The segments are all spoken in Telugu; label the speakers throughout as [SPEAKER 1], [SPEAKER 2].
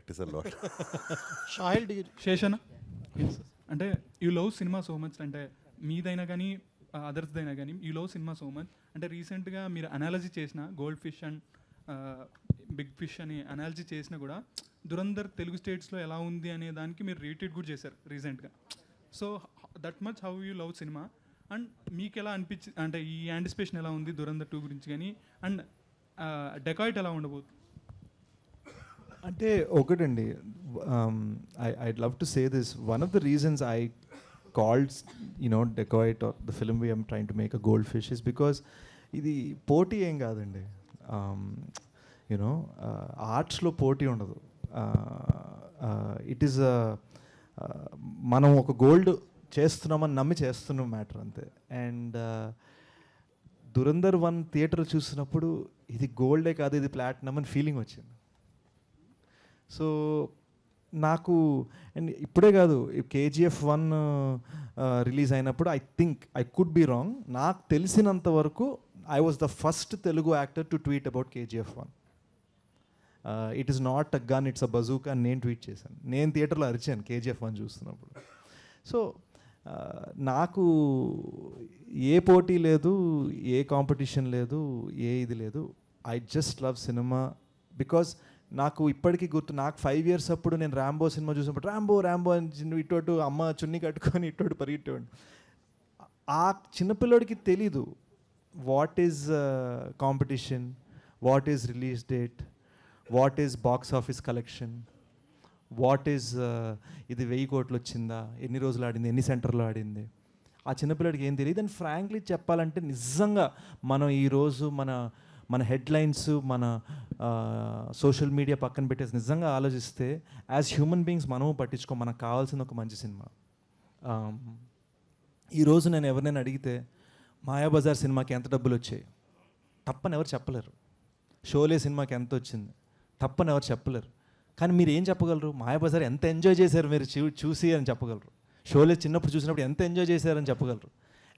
[SPEAKER 1] practice a lot.
[SPEAKER 2] శేషన అంటే you love cinema so much, అంటే మీదైనా కానీ అదర్స్దైనా కానీ you love cinema so much. అంటే రీసెంట్గా మీరు అనాలజీ చేసిన gold fish and big fish అని అనాలజీ చేసినా కూడా దురంధర్ తెలుగు స్టేట్స్లో ఎలా ఉంది అనే దానికి మీరు రీట్వీట్ కూడా చేశారు రీసెంట్గా. So that much how you love cinema and మీకు ఎలా అనిపించి, అంటే ఈ యాంటిసిపేషన్ ఎలా ఉంది దురంధర్ 2 గురించి కానీ, అండ్ డెకాయిట్ ఎలా ఉండబోతుంది?
[SPEAKER 3] అంటే ఒకటండి, I'd love to say this, one of the reasons I called Dacoit or the film we're trying to make a gold fish is because ఇది పోటీ ఏం కాదండి. యూనో ఆర్ట్స్లో పోటీ ఉండదు. ఇట్ ఈస్ మనం ఒక గోల్డ్ చేస్తున్నామని నమ్మి చేస్తున్న మ్యాటర్ అంతే. అండ్ దురంధర్ 1 థియేటర్ చూసినప్పుడు ఇది గోల్డే కాదు, ఇది ప్లాటినం అని ఫీలింగ్ వచ్చింది. సో నాకు, అండ్ ఇప్పుడే కాదు, KGF 1 రిలీజ్ అయినప్పుడు I think I could be wrong, నాకు తెలిసినంత వరకు I was the first Telugu actor to tweet about KGF 1. It is not a gun, it's a bazooka అని నేను ట్వీట్ చేశాను. నేను థియేటర్లో అరిచాను KGF 1 చూస్తున్నప్పుడు. సో నాకు ఏ పోటీ లేదు, ఏ కాంపిటీషన్ లేదు, ఏ ఇది లేదు. I just love cinema because నాకు ఇప్పటికీ గుర్తు, నాకు 5 years అప్పుడు నేను ర్యాంబో సినిమా చూసినప్పుడు ర్యాంబో అని ఇటు అమ్మ చున్నీ కట్టుకొని ఇటు పరిగెట్టేవాడిని. ఆ చిన్నపిల్లడికి తెలీదు what is competition, what is release date, what is box office collection, what is ఇది 1000 కోట్లు వచ్చిందా, ఎన్ని రోజులు ఆడింది, ఎన్ని సెంటర్లో ఆడింది, ఆ చిన్నపిల్లడికి ఏం తెలియదు. అండ్ ఫ్రాంక్లీ చెప్పాలంటే నిజంగా మనం ఈరోజు మన హెడ్లైన్స్, మన సోషల్ మీడియా పక్కన పెట్టేసి నిజంగా ఆలోచిస్తే యాజ్ హ్యూమన్ బీయింగ్స్ మనము పట్టించుకో, మనకు కావాల్సిన ఒక మంచి సినిమా. ఈరోజు నేను ఎవరినైనా అడిగితే మాయాబజార్ సినిమాకి ఎంత డబ్బులు వచ్చాయి తప్పని ఎవరు చెప్పలేరు, షోలే సినిమాకి ఎంత వచ్చింది తప్పని ఎవరు చెప్పలేరు. కానీ మీరు ఏం చెప్పగలరు, మాయాబజార్ ఎంత ఎంజాయ్ చేశారు మీరు చూసి అని చెప్పగలరు, షోలే చిన్నప్పుడు చూసినప్పుడు ఎంత ఎంజాయ్ చేశారని చెప్పగలరు.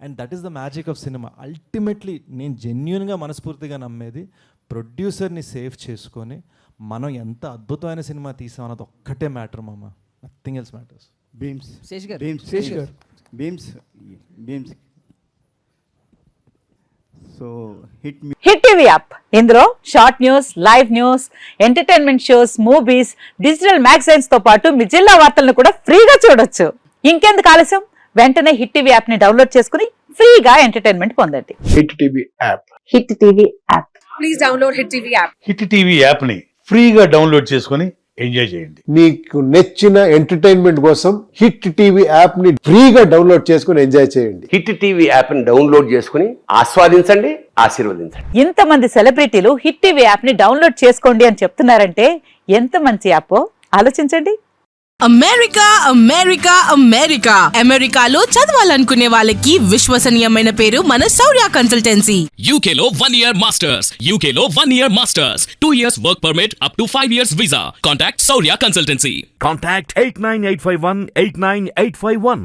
[SPEAKER 3] And that is the magic of cinema. Ultimately నేను జెన్యున్గా మనస్ఫూర్తిగా నమ్మేది, ప్రొడ్యూసర్ని సేవ్ చేసుకొని మనం ఎంత అద్భుతమైన సినిమా తీసాం అన్నది ఒక్కటే మ్యాటర్ మామ, నథింగ్ ఎల్స్ మ్యాటర్స్.
[SPEAKER 4] బీమ్స్ సో
[SPEAKER 5] హిట్ టీవీ యాప్, ఇందులో short news, live news, entertainment shows, movies, digital magazines తో పాటు మీ జిల్లా వార్తలను కూడా ఫ్రీగా చూడొచ్చు. ఇంకెందుకు ఆలస్యం, వెంటనే హిట్ టీవీ యాప్ ని డౌన్లోడ్ చేసుకుని ఫ్రీగా ఎంటర్టైన్మెంట్ పొందండి.
[SPEAKER 6] Hit TV app,
[SPEAKER 5] hit TV app,
[SPEAKER 7] please download hit TV app.
[SPEAKER 6] Hit TV app ని ఫ్రీగా డౌన్లోడ్ చేసుకొని ఎంజాయ్ చేయండి.
[SPEAKER 8] మీకు నచ్చిన ఎంటర్టైన్మెంట్ కోసం హిట్ టీవీ యాప్ ని ఫ్రీగా డౌన్లోడ్ చేసుకొని ఎంజాయ్ చేయండి.
[SPEAKER 9] హిట్ టీవీ యాప్ ని డౌన్లోడ్ చేసుకుని ఆస్వాదించండి, ఆశీర్వదించండి.
[SPEAKER 5] ఇంతమంది సెలబ్రిటీలు హిట్ టీవీ యాప్ ని డౌన్లోడ్ చేసుకోండి అని చెప్తున్నారంటే ఎంత మంచి యాప్ ఆలోచించండి.
[SPEAKER 7] అమెరికా అమెరికా అమెరికా అమెరికాలో చదవాలనుకునే వాళ్ళకి విశ్వసనీయమైన పేరు మన శౌర్య కన్సల్టెన్సీ.
[SPEAKER 10] UK లో 1 year masters, UK లో 1 year masters, 2 years work permit up to 5 years visa. Contact Saurya Consultancy.
[SPEAKER 11] Contact 89851 89851.